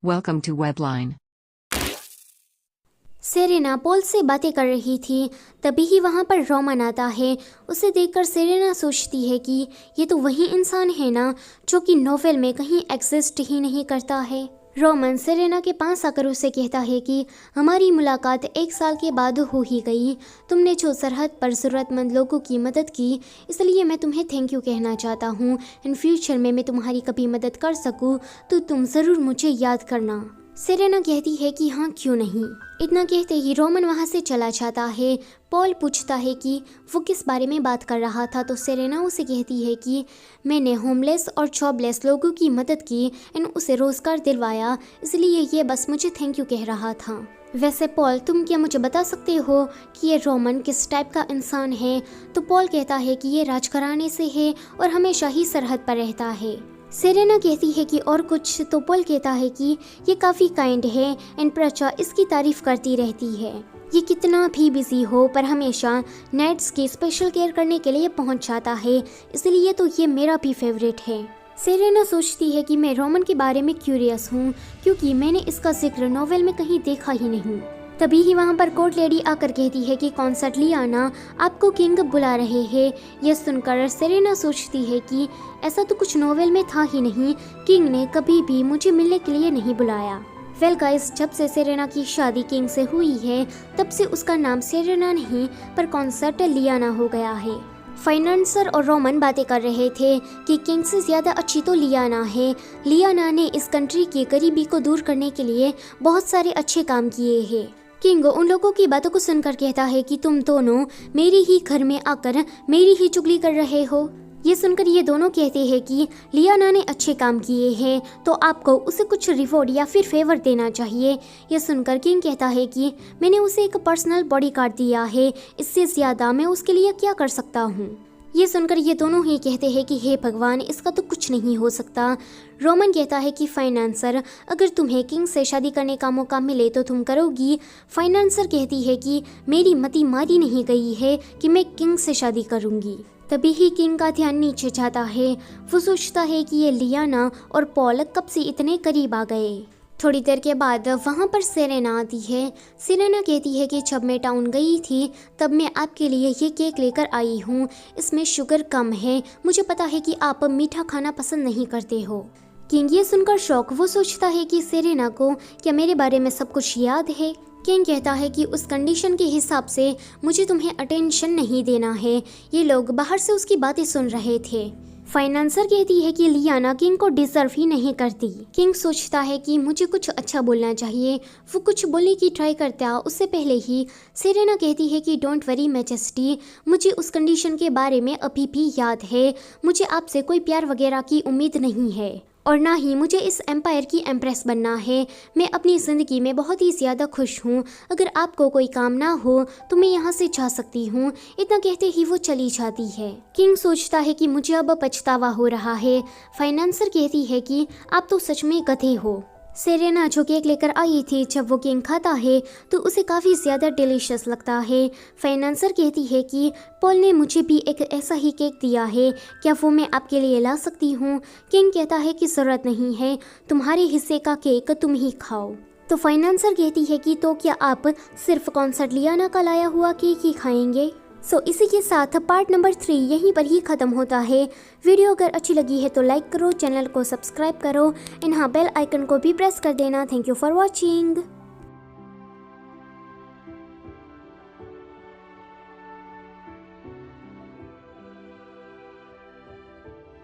Welcome to Webline. Serena Paul से बातें कर रही थी, तभी ही वहाँ पर रोमन आता है। उसे देखकर सेरेना सोचती है कि ये तो वही इंसान है ना जो कि नोवेल में कहीं एग्जिस्ट ही नहीं करता है। रोमन सेरेना के पास आकर उसे कहता है कि हमारी मुलाकात 1 साल के बाद हो ही गई। तुमने जो सरहद पर ज़रूरतमंद लोगों की मदद की, इसलिए मैं तुम्हें थैंक यू कहना चाहता हूँ। इन फ्यूचर में मैं तुम्हारी कभी मदद कर सकूँ तो तुम ज़रूर मुझे याद करना। सेरेना कहती है कि हाँ, क्यों नहीं। इतना कहते ही रोमन वहाँ से चला जाता है। पॉल पूछता है कि वो किस बारे में बात कर रहा था, तो सेरेना उसे कहती है कि मैंने होमलेस और जॉबलेस लोगों की मदद की एंड उसे रोज़गार दिलवाया, इसलिए ये बस मुझे थैंक यू कह रहा था। वैसे पॉल, तुम क्या मुझे बता सकते हो कि ये रोमन किस टाइप का इंसान है? तो पॉल कहता है कि ये राजघराने से है और हमेशा ही सरहद पर रहता है। सेरेना कहती है कि और कुछ, तो पॉल कहता है कि ये काफ़ी काइंड है एंड प्रजा इसकी तारीफ करती रहती है। ये कितना भी बिजी हो पर हमेशा नेट्स की स्पेशल केयर करने के लिए पहुंच जाता है, इसलिए तो ये मेरा भी फेवरेट है। सेरेना सोचती है कि मैं रोमन के बारे में क्यूरियस हूँ क्योंकि मैंने इसका जिक्र नोवेल में कहीं देखा ही नहीं। तभी ही वहाँ पर कोर्ट लेडी आकर कहती है कि कॉन्सर्ट लियाना आपको किंग बुला रहे हैं। यह सुनकर सेरेना सोचती है कि ऐसा तो कुछ नोवेल में था ही नहीं, किंग ने कभी भी मुझे मिलने के लिए नहीं बुलाया। वेल गाइस, जब से सेरेना की शादी किंग से हुई है तब से उसका नाम सेरेना नहीं पर कॉन्सर्ट लियाना हो गया है। फाइनेंसर और रोमन बातें कर रहे थे कि किंग से ज़्यादा अच्छी तो लियाना है। लियाना ने इस कंट्री की गरीबी को दूर करने के लिए बहुत सारे अच्छे काम किए हैं। किंग उन लोगों की बातों को सुनकर कहता है कि तुम दोनों मेरे ही घर में आकर मेरी ही चुगली कर रहे हो। ये सुनकर ये दोनों कहते हैं कि लियाना ने अच्छे काम किए हैं तो आपको उसे कुछ रिवॉर्ड या फिर फेवर देना चाहिए। ये सुनकर किंग कहता है कि मैंने उसे एक पर्सनल बॉडीगार्ड दिया है, इससे ज़्यादा मैं उसके लिए क्या कर सकता हूँ। ये सुनकर ये दोनों ही कहते हैं कि हे भगवान, इसका तो कुछ नहीं हो सकता। रोमन कहता है कि फाइनेंसर, अगर तुम्हें किंग से शादी करने का मौका मिले तो तुम करोगी? फाइनेंसर कहती है कि मेरी मति मारी नहीं गई है कि मैं किंग से शादी करूंगी। तभी ही किंग का ध्यान नीचे जाता है। वो सोचता है कि ये लियाना और पॉल कब से इतने करीब आ गए। थोड़ी देर के बाद वहाँ पर सेरेना आती है। सेरेना कहती है कि जब मैं टाउन गई थी तब मैं आपके लिए ये केक लेकर आई हूँ, इसमें शुगर कम है। मुझे पता है कि आप मीठा खाना पसंद नहीं करते हो। किंग ये सुनकर शौक, वो सोचता है कि सेरेना को क्या मेरे बारे में सब कुछ याद है। किंग कहता है कि उस कंडीशन के हिसाब से मुझे तुम्हें अटेंशन नहीं देना है। ये लोग बाहर से उसकी बातें सुन रहे थे। फाइनेंसर कहती है कि लियाना किंग को डिजर्व ही नहीं करती। किंग सोचता है कि मुझे कुछ अच्छा बोलना चाहिए। वो कुछ बोलने की ट्राई करता उससे पहले ही सेरेना कहती है कि डोंट वरी मैजेस्टी, मुझे उस कंडीशन के बारे में अभी भी याद है। मुझे आपसे कोई प्यार वगैरह की उम्मीद नहीं है और ना ही मुझे इस एम्पायर की एम्प्रेस बनना है। मैं अपनी ज़िंदगी में बहुत ही ज़्यादा खुश हूँ। अगर आपको कोई काम ना हो तो मैं यहाँ से जा सकती हूँ। इतना कहते ही वो चली जाती है। किंग सोचता है कि मुझे अब पछतावा हो रहा है। फाइनेंसर कहती है कि आप तो सच में गधे हो। सेरेना जो केक लेकर आई थी, जब वो केक खाता है तो उसे काफ़ी ज़्यादा डिलीशियस लगता है। फाइनेंसर कहती है कि पॉल ने मुझे भी एक ऐसा ही केक दिया है, क्या वो मैं आपके लिए ला सकती हूँ? किंग कहता है कि ज़रूरत नहीं है, तुम्हारे हिस्से का केक तुम ही खाओ। तो फाइनेंसर कहती है कि तो क्या आप सिर्फ कॉन्सर्ट लियाना का लाया हुआ केक ही खाएंगे? इसी के साथ पार्ट नंबर 3 यहीं पर ही ख़त्म होता है। वीडियो अगर अच्छी लगी है तो लाइक करो, चैनल को सब्सक्राइब करो एंड हाँ, बेल आइकन को भी प्रेस कर देना। Thank you for watching.